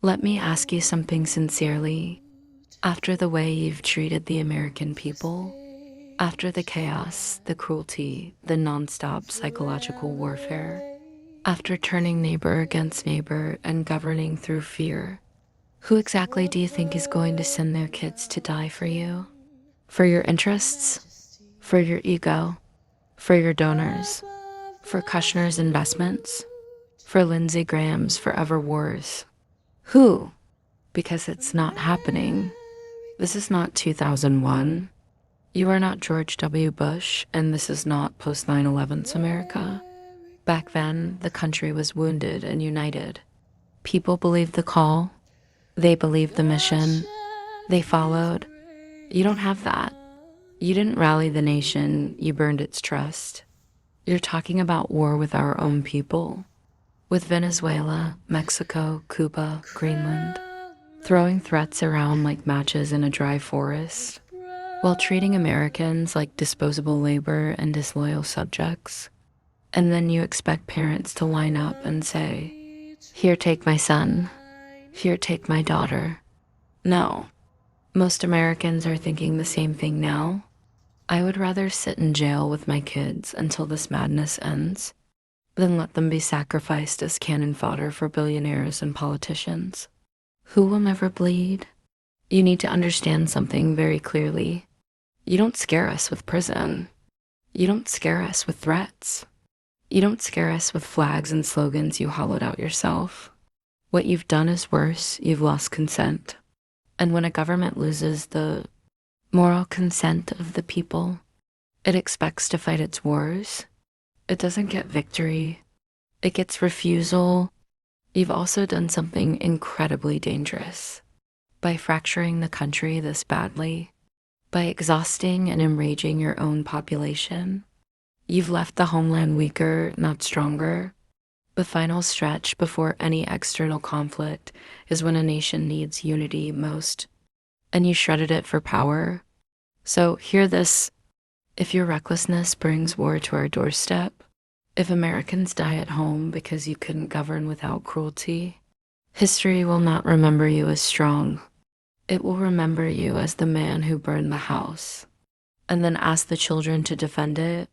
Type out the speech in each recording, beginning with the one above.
Let me ask you something sincerely. After the way you've treated the American people, after the chaos, the cruelty, the nonstop psychological warfare, after turning neighbor against neighbor and governing through fear, who exactly do you think is going to send their kids to die for you? For your interests? For your ego? For your donors? For Kushner's investments? For Lindsey Graham's forever wars? Who? Because it's not happening. This is not 2001. You are not George W. Bush, and this is not post 9/11's America. Back then, the country was wounded and united. People believed the call, they believed the mission, they followed. You don't have that. You didn't rally the nation, you burned its trust. You're talking about war with our own people, with Venezuela, Mexico, Cuba, Greenland, throwing threats around like matches in a dry forest, while treating Americans like disposable labor and disloyal subjects. And then you expect parents to line up and say, "Here, take my son. Here, take my daughter." No, most Americans are thinking the same thing now. I would rather sit in jail with my kids until this madness ends than let them be sacrificed as cannon fodder for billionaires and politicians. Who will never bleed? You need to understand something very clearly. You don't scare us with prison. You don't scare us with threats. You don't scare us with flags and slogans you hollowed out yourself. What you've done is worse. You've lost consent. And when a government loses the moral consent of the people, it expects to fight its wars. It doesn't get victory. It gets refusal. You've also done something incredibly dangerous by fracturing the country this badly, by exhausting and enraging your own population. You've left the homeland weaker, not stronger. The final stretch before any external conflict is when a nation needs unity most, and you shredded it for power. So hear this. If your recklessness brings war to our doorstep, if Americans die at home because you couldn't govern without cruelty, history will not remember you as strong. It will remember you as the man who burned the house and then asked the children to defend it.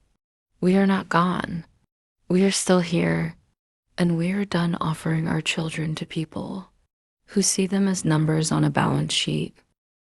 We are not gone. We are still here, and we are done offering our children to people who see them as numbers on a balance sheet.